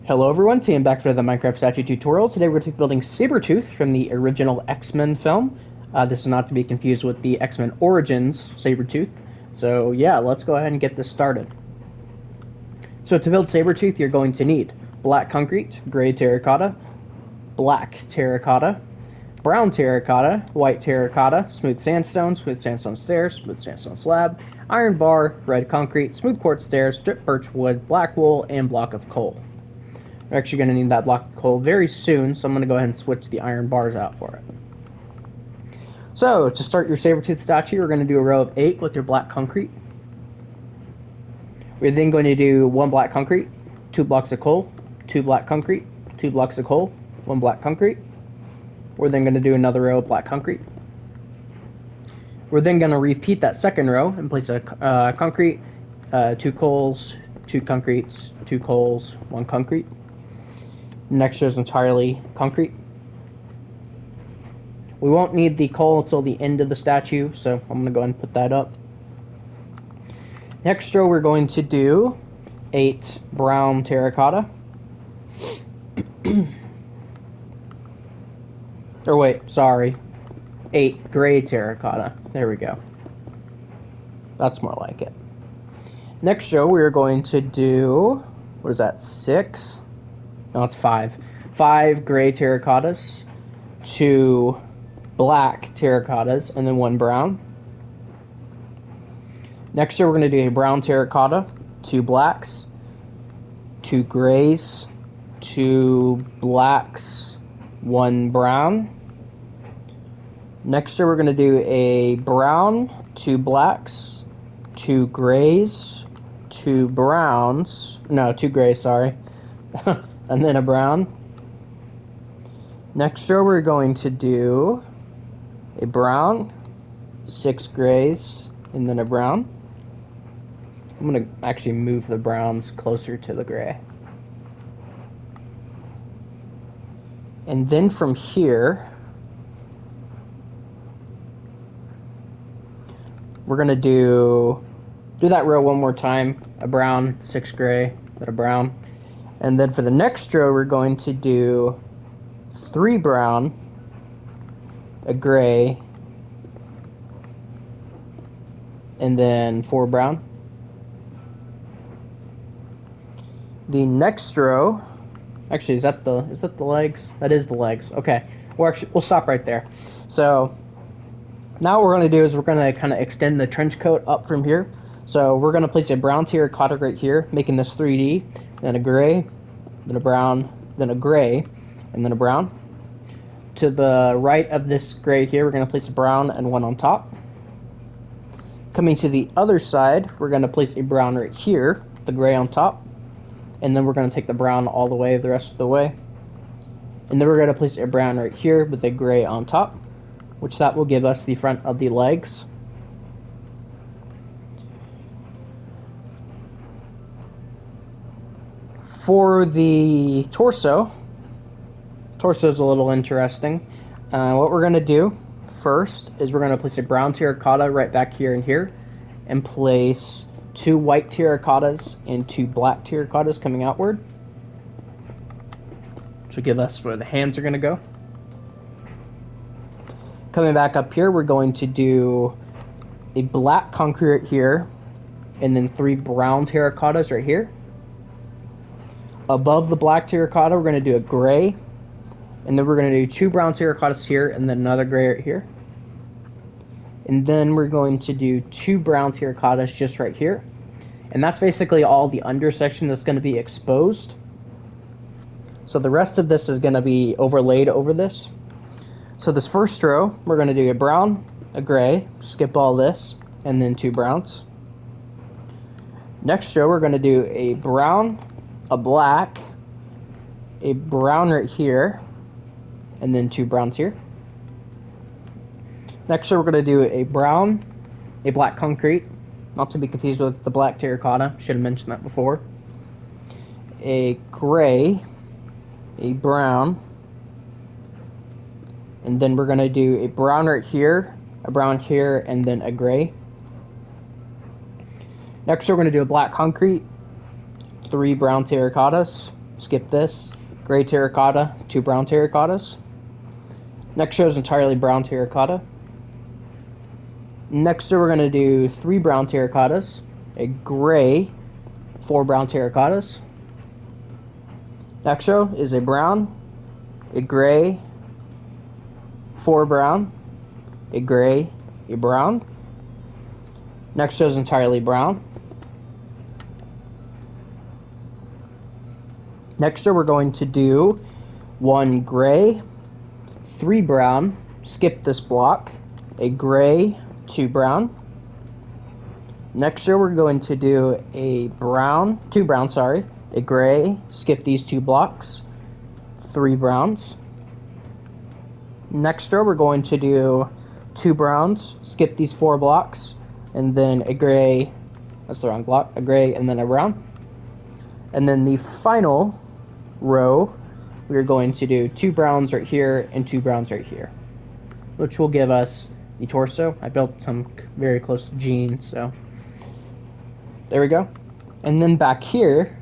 Hello everyone, Sam back for the Minecraft statue tutorial. Today we're going to be building Sabertooth from the original X-Men film. This is not to be confused with the X-Men Origins Sabertooth. So yeah, let's go ahead and get this started. So to build Sabertooth, you're going to need black concrete, gray terracotta, black terracotta, brown terracotta, white terracotta, smooth sandstone stairs, smooth sandstone slab, iron bar, red concrete, smooth quartz stairs, stripped birch wood, black wool, and block of coal. We're actually going to need that block of coal very soon, so I'm going to go ahead and switch the iron bars out for it. So, to start your Sabertooth statue, we're going to do a row of 8 with your black concrete. We're then going to do 1 black concrete, 2 blocks of coal, 2 black concrete, 2 blocks of coal, 1 black concrete. We're then going to do another row of black concrete. We're then going to repeat that second row and place a concrete, 2 coals, 2 concretes, 2 coals, 1 concrete. Next is entirely concrete. We won't need the coal until the end of the statue, so I'm going to go ahead and put that up. Next row we're going to do 8 brown terracotta. Or wait, sorry. 8 gray terracotta. There we go. That's more like it. Next row we're going to do, what is that, 6? No, it's 5. 5 gray terracottas, 2 black terracottas, and then 1 brown. Next year we're going to do a brown terracotta, 2 blacks, 2 grays, 2 blacks, 1 brown. Next year we're going to do a brown, 2 blacks, 2 grays, 2 browns, no, 2 grays, sorry. And then a brown. Next row we're going to do a brown, 6 grays, and then a brown. I'm going to actually move the browns closer to the gray. And then from here, we're going to do that row one more time. A brown, 6 gray, then a brown. And then for the next row, we're going to do 3 brown, a gray, and then 4 brown. The next row, actually, is that the legs? That is the legs. Okay, we'll stop right there. So now what we're going to do is we're going to kind of extend the trench coat up from here. So we're going to place a brown terracotta right here, making this 3D. Then a gray, then a brown, then a gray, and then a brown. To the right of this gray here, we're going to place a brown and 1 on top. Coming to the other side, we're going to place a brown right here, the gray on top. And then we're going to take the brown all the way the rest of the way. And then we're going to place a brown right here with a gray on top, which that will give us the front of the legs. For the torso is a little interesting. What we're going to do first is we're going to place a brown terracotta right back here and here, and place 2 white terracottas and 2 black terracottas coming outward, which will give us where the hands are going to go. Coming back up here, we're going to do a black concrete right here, and then 3 brown terracottas right here. Above the black terracotta, we're going to do a gray, and then we're going to do 2 brown terracottas here, and then another gray right here. And then we're going to do 2 brown terracottas just right here. And that's basically all the under section that's going to be exposed. So the rest of this is going to be overlaid over this. So this first row, we're going to do a brown, a gray, skip all this, and then 2 browns. Next row, we're going to do a brown, a black, a brown right here, and then 2 browns here. Next we're going to do a brown, a black concrete, not to be confused with the black terracotta, should have mentioned that before. A gray, a brown, and then we're going to do a brown right here, a brown here, and then a gray. Next we're going to do a black concrete, 3 brown terracottas, skip this. Gray terracotta, 2 brown terracottas. Next row is entirely brown terracotta. Next row we're going to do 3 brown terracottas, a gray, 4 brown terracottas. Next row is a brown, a gray, 4 brown, a gray, a brown. Next row is entirely brown. Next row we're going to do 1 gray, 3 brown, skip this block, a gray, 2 brown. Next row we're going to do a brown, 2 brown, sorry, a gray, skip these 2 blocks, 3 browns. Next row we're going to do 2 browns, skip these 4 blocks, and then a gray, that's the wrong block, a gray and then a brown. And then the final row, we're going to do 2 browns right here and 2 browns right here, which will give us the torso. I built some very close to jeans, so there we go. And then back here,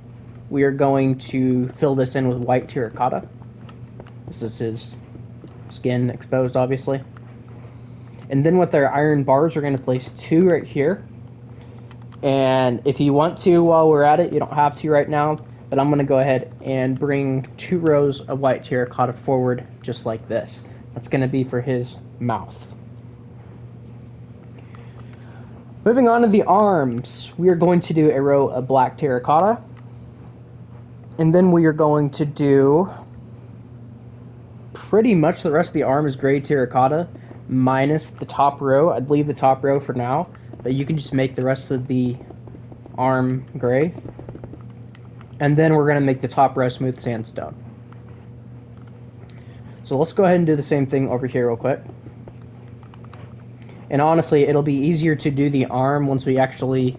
we are going to fill this in with white terracotta. This is his skin exposed, obviously. And then with our iron bars, we're going to place 2 right here. And if you want to while we're at it, you don't have to right now, but I'm going to go ahead and bring 2 rows of white terracotta forward just like this. That's going to be for his mouth. Moving on to the arms, we are going to do a row of black terracotta. And then we are going to do pretty much the rest of the arm is gray terracotta minus the top row. I'd leave the top row for now, but you can just make the rest of the arm gray. And then we're going to make the top row smooth sandstone. So let's go ahead and do the same thing over here real quick. And honestly, it'll be easier to do the arm once we actually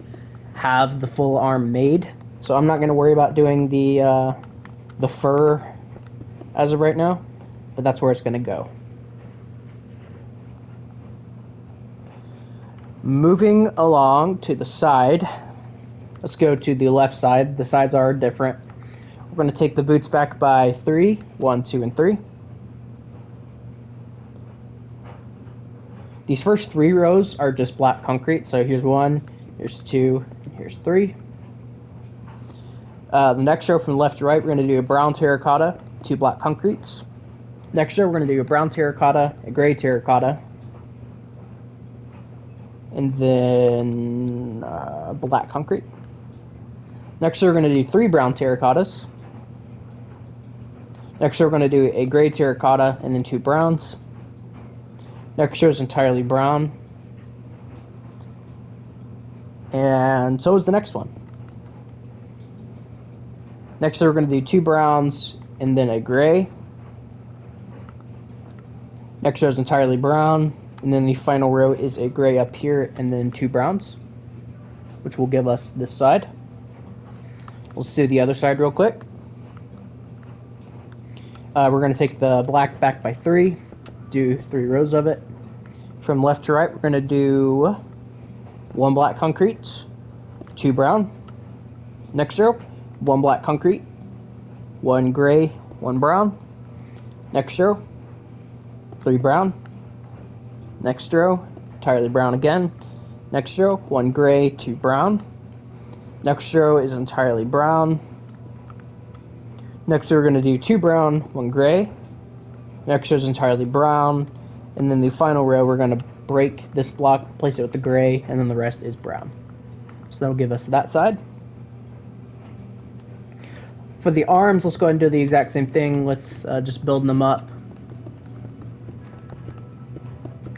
have the full arm made. So I'm not going to worry about doing the fur as of right now, but that's where it's going to go. Moving along to the side, let's go to the left side. The sides are different. We're going to take the boots back by 3. 1, 2, and 3. These first 3 rows are just black concrete. So here's 1, here's 2, and here's 3. The next row from left to right, we're going to do a brown terracotta, 2 black concretes. Next row, we're going to do a brown terracotta, a gray terracotta, and then black concrete. Next row, we're going to do 3 brown terracottas. Next row, we're going to do a gray terracotta and then 2 browns. Next row is entirely brown. And so is the next one. Next row, we're going to do 2 browns and then a gray. Next row is entirely brown. And then the final row is a gray up here and then 2 browns, which will give us this side. Let's do the other side real quick. We're going to take the black back by 3, do 3 rows of it. From left to right, we're going to do 1 black concrete, 2 brown. Next row, 1 black concrete, 1 gray, 1 brown. Next row, 3 brown. Next row, entirely brown again. Next row, 1 gray, 2 brown. Next row is entirely brown. Next row, we're going to do 2 brown, 1 gray. Next row is entirely brown. And then the final row, we're going to break this block, replace it with the gray, and then the rest is brown. So that'll give us that side. For the arms, let's go ahead and do the exact same thing with just building them up.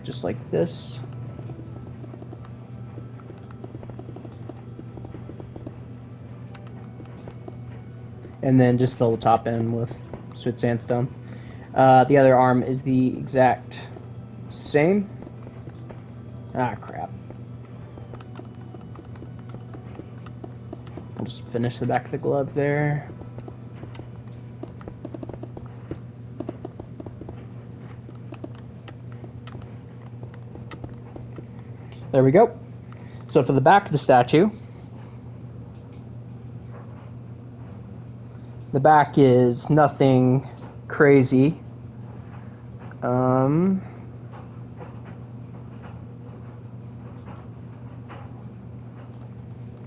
Just like this. And then just fill the top end with smooth sandstone. The other arm is the exact same. Ah, crap. I'll just finish the back of the glove there. There we go. So for the back of the statue, The back is nothing crazy. We're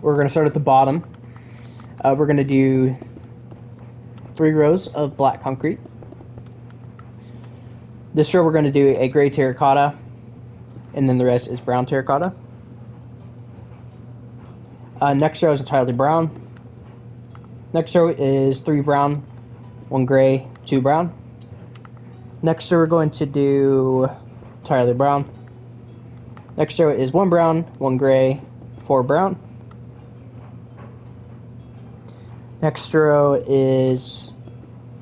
going to start at the bottom. We're going to do 3 rows of black concrete. This row we're going to do a gray terracotta, and then the rest is brown terracotta. Next row is entirely brown. Next row is 3 brown, 1 gray, 2 brown. Next row we're going to do entirely brown. Next row is 1 brown, 1 gray, 4 brown. Next row is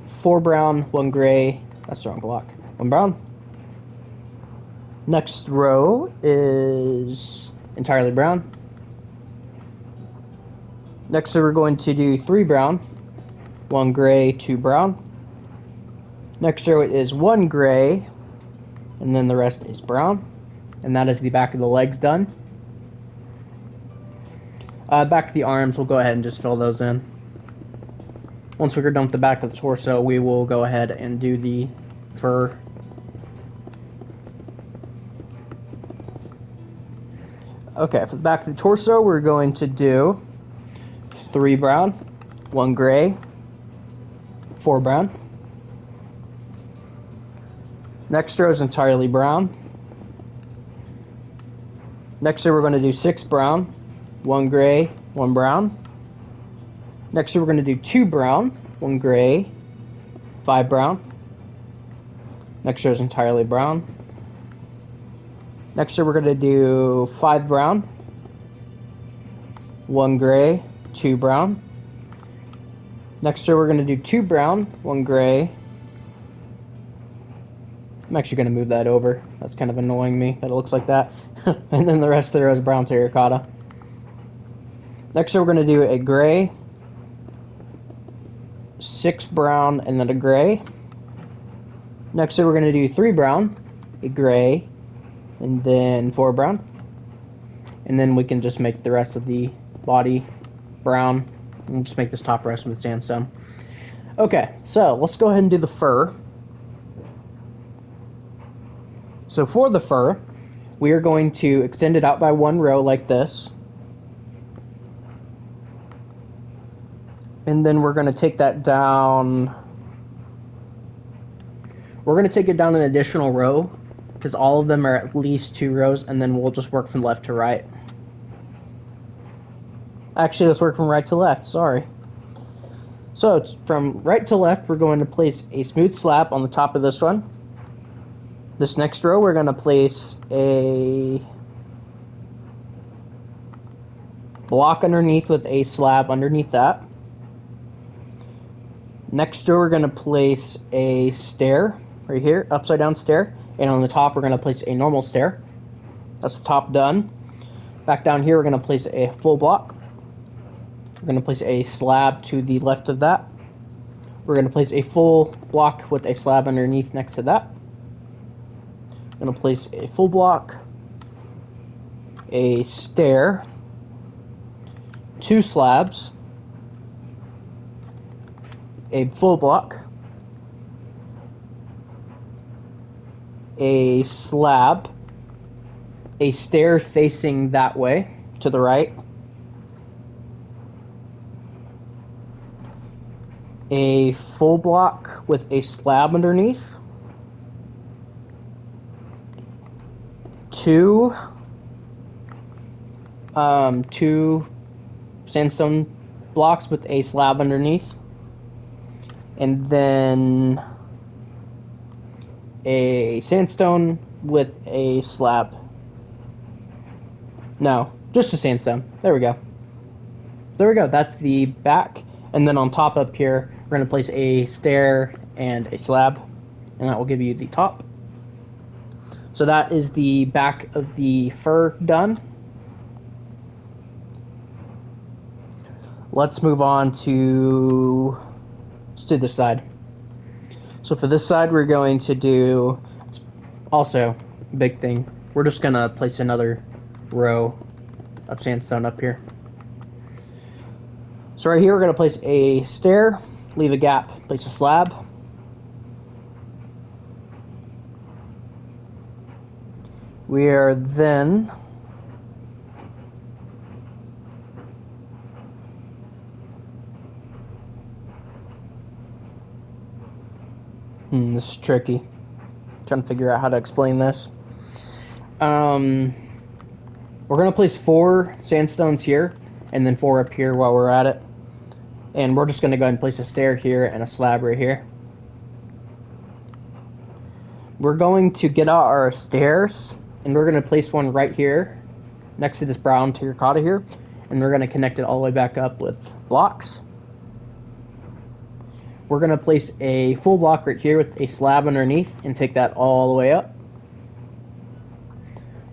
4 brown, 1 gray, that's the wrong block, 1 brown. Next row is entirely brown. Next row we're going to do 3 brown, 1 gray, 2 brown. Next row is 1 gray, and then the rest is brown. And that is the back of the legs done. Back of the arms, we'll go ahead and just fill those in. Once we're done with the back of the torso, we will go ahead and do the fur. Okay, for the back of the torso, we're going to do 3 brown, 1 gray, 4 brown. Next row is entirely brown. Next row we're going to do 6 brown, 1 gray, 1 brown. Next row we're going to do 2 brown, 1 gray, 5 brown. Next row is entirely brown. Next row we're going to do 5 brown, 1 gray, 2 brown. Next row we're going to do 2 brown, 1 gray. I'm actually going to move that over. That's kind of annoying me that it looks like that. And then the rest of the row is brown terracotta. Next row we're going to do a gray, 6 brown, and then a gray. Next row we're going to do 3 brown, a gray, and then 4 brown. And then we can just make the rest of the body brown. And we'll just make this top rest with sandstone. Okay, so let's go ahead and do the fur. So for the fur, we are going to extend it out by 1 row like this. And then we're going to take that down. We're going to take it down an additional row, because all of them are at least 2 rows, and then we'll just work from left to right. Actually, let's work from right to left, sorry. So, it's from right to left, we're going to place a smooth slab on the top of this one. This next row, we're going to place a block underneath with a slab underneath that. Next row, we're going to place a stair right here, upside down stair. And on the top, we're going to place a normal stair. That's the top done. Back down here, we're going to place a full block. We're going to place a slab to the left of that. We're going to place a full block with a slab underneath next to that. We're going to place a full block, a stair, 2 slabs, a full block, a slab, a stair facing that way to the right, a full block with a slab underneath, 2 sandstone blocks with a slab underneath, and then a sandstone with a slab. No, just a sandstone. There we go. There we go. That's the back. And then on top up here, we're going to place a stair and a slab, and that will give you the top. So that is the back of the fur done. Let's move on to this side. So for this side, we're going to do, also, big thing, we're just going to place another row of sandstone up here. So right here, we're going to place a stair leave a gap, place a slab. We are then this is tricky. Trying to figure out how to explain this. We're gonna place 4 sandstones here, and then 4 up here while we're at it. And we're just gonna go ahead and place a stair here and a slab right here. We're going to get out our stairs, and we're gonna place one right here, next to this brown terracotta here, and we're gonna connect it all the way back up with blocks. We're going to place a full block right here with a slab underneath and take that all the way up.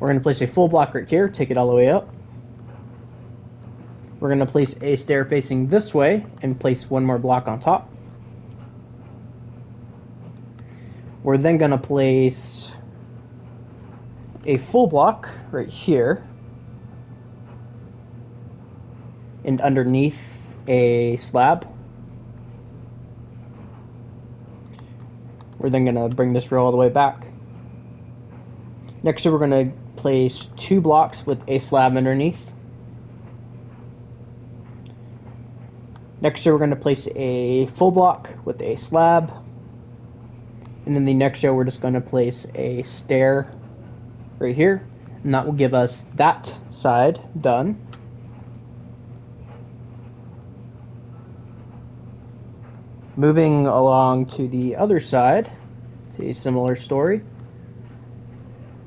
We're going to place a full block right here, take it all the way up. We're going to place a stair facing this way and place one more block on top. We're then going to place a full block right here and underneath a slab. We're then going to bring this row all the way back. Next, we're going to place 2 blocks with a slab underneath. Next, we're going to place a full block with a slab. And then the next row, we're just going to place a stair right here. And that will give us that side done. Moving along to the other side, it's a similar story.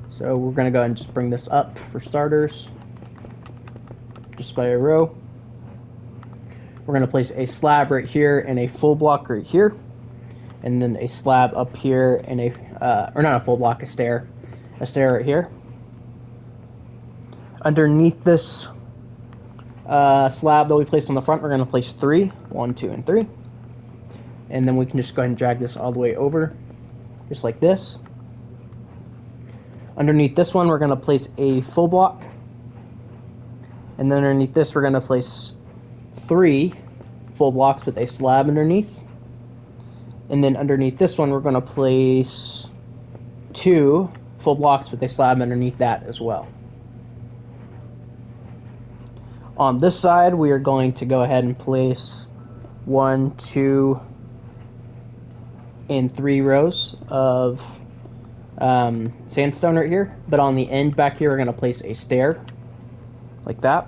So we're going to go ahead and just bring this up for starters, just by a row. We're going to place a slab right here and a full block right here, and then a slab up here and or not a full block, a stair right here. Underneath this slab that we placed on the front, we're going to place 3, 1, 2, and 3. And then we can just go ahead and drag this all the way over, just like this. Underneath this one, we're going to place a full block. And then underneath this, we're going to place 3 full blocks with a slab underneath. And then underneath this one, we're going to place 2 full blocks with a slab underneath that as well. On this side, we are going to go ahead and place 1, 2, and 3 rows of sandstone right here, but on the end back here we're going to place a stair like that.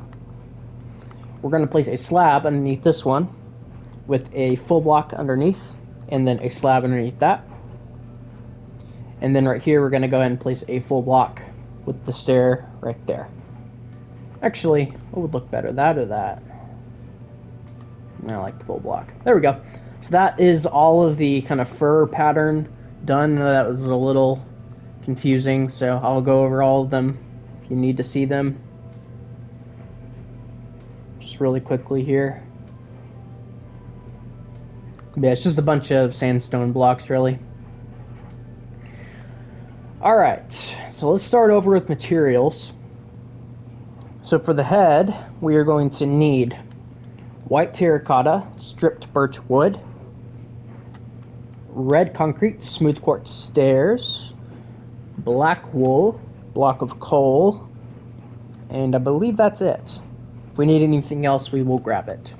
We're going to place a slab underneath this one with a full block underneath, and then a slab underneath that. And then right here we're going to go ahead and place a full block with the stair right there. Actually, what would look better, that or that? I like the full block. There we go. So that is all of the kind of fur pattern done. I know that was a little confusing, so I'll go over all of them if you need to see them. Just really quickly here. Yeah, it's just a bunch of sandstone blocks, really. Alright, so let's start over with materials. So for the head, we are going to need white terracotta, stripped birch wood, red concrete, smooth quartz stairs, black wool, block of coal, and I believe that's it. If we need anything else, we will grab it.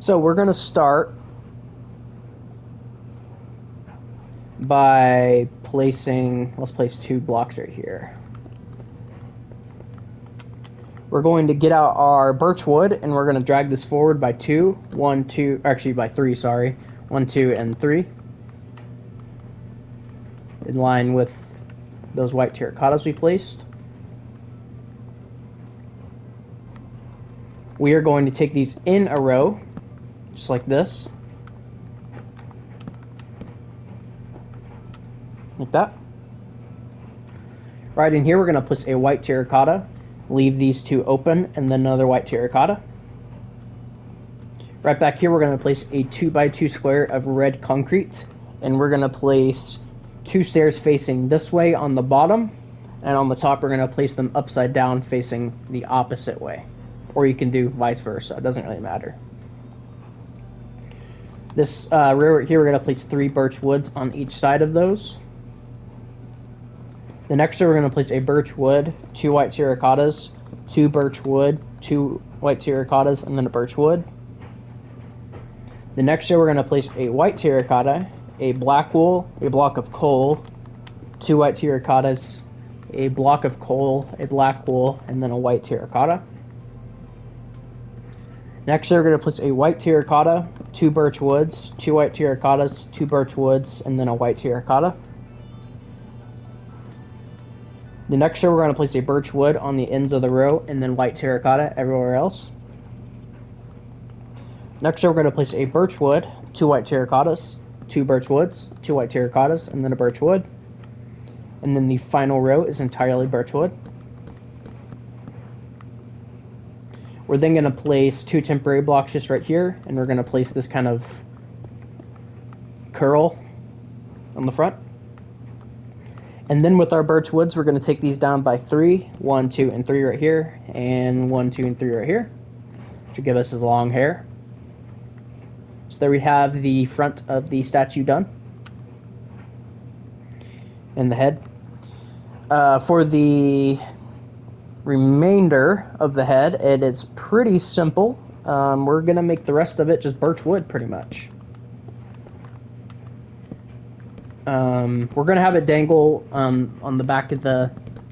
So we're going to start by placing, let's place 2 blocks right here. We're going to get out our birch wood, and we're going to drag this forward by 2, 1, 2, actually by 3, sorry. 1, 2, and 3. In line with those white terracottas we placed. We are going to take these in a row, just like this. Like that. Right in here, we're going to place a white terracotta. Leave these 2 open, and then another white terracotta. Right back here, we're going to place a 2x2 square of red concrete, and we're going to place 2 stairs facing this way on the bottom, and on the top we're going to place them upside down facing the opposite way. Or you can do vice versa, it doesn't really matter. This row right here, we're going to place 3 birch woods on each side of those. The next row, we're going to place a birch wood, 2 white terracottas, 2 birch wood, 2 white terracottas, and then a birch wood. The next row, we're going to place a white terracotta, a black wool, a block of coal, 2 white terracottas, a block of coal, a black wool, and then a white terracotta. Next, we're going to place a white terracotta, 2 birch woods, 2 white terracottas, 2 birch woods, and then a white terracotta. The next row, we're going to place a birch wood on the ends of the row, and then white terracotta everywhere else. Next row, we're going to place a birch wood, 2 white terracottas, 2 birch woods, 2 white terracottas, and then a birch wood. And then the final row is entirely birch wood. We're then going to place 2 temporary blocks just right here, and we're going to place this kind of curl on the front. And then with our birch woods, we're going to take these down by 3, 1, 2, and 3 right here, and 1, 2, and 3 right here, which will give us his long hair. So there we have the front of the statue done, and the head. For the remainder of the head, it is pretty simple. We're going to make the rest of it just birch wood, pretty much. We're going to have it dangle on the back of the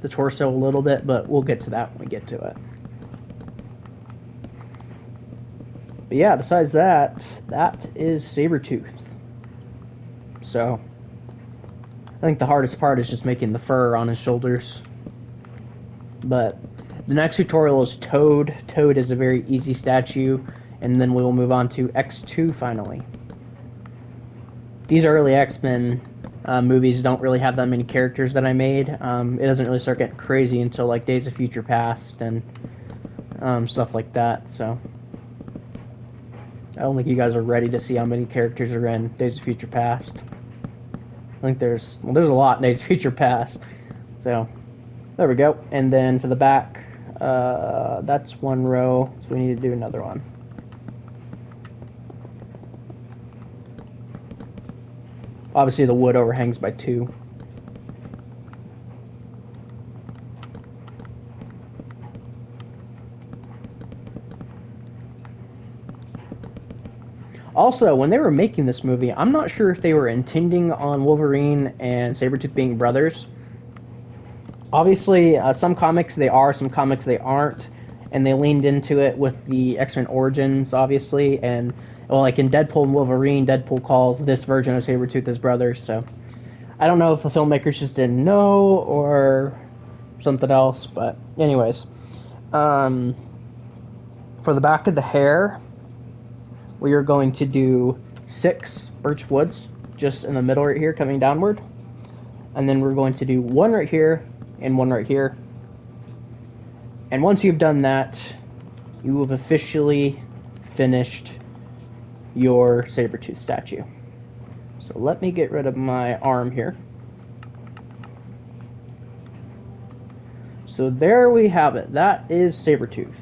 torso a little bit, but we'll get to that when we get to it. But yeah, besides that, that is Sabertooth. So I think the hardest part is just making the fur on his shoulders. But the next tutorial is Toad. Toad is a very easy statue, and then we will move on to X2 finally. These early X-Men movies don't really have that many characters that I made. It doesn't really start getting crazy until like Days of Future Past and stuff like that. So I don't think you guys are ready to see how many characters are in Days of Future Past. I think there's a lot in Days of Future Past. So there we go. And then to the back, that's one row, so we need to do another one. Obviously the wood overhangs by 2. Also, when they were making this movie, I'm not sure if they were intending on Wolverine and Sabertooth being brothers. Obviously, some comics they are, some comics they aren't, and they leaned into it with the X-Men Origins, obviously, and well, like in Deadpool and Wolverine, Deadpool calls this version of Sabertooth his brothers, so I don't know if the filmmakers just didn't know or something else, but anyways. For the back of the hair, we are going to do 6 birch woods just in the middle right here coming downward, and then we're going to do 1 right here and 1 right here. And once you've done that, you have officially finished your Sabertooth statue. So let me get rid of my arm here. So there we have it. That is Sabertooth.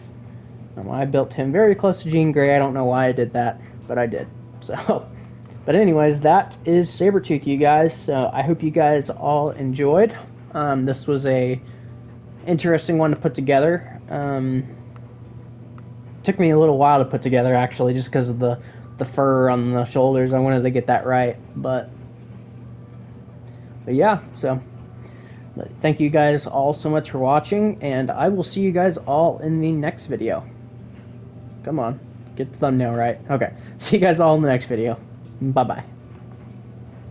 I built him very close to Jean Grey. I don't know why I did that, but I did. So, but anyways, that is Sabertooth, you guys. So I hope you guys all enjoyed. This was a interesting one to put together. Took me a little while to put together, actually, just because of the fur on the shoulders. I wanted to get that right, but yeah, so but thank you guys all so much for watching, and I will see you guys all in the next video. Come on, get the thumbnail right. Okay, see you guys all in the next video. Bye-bye.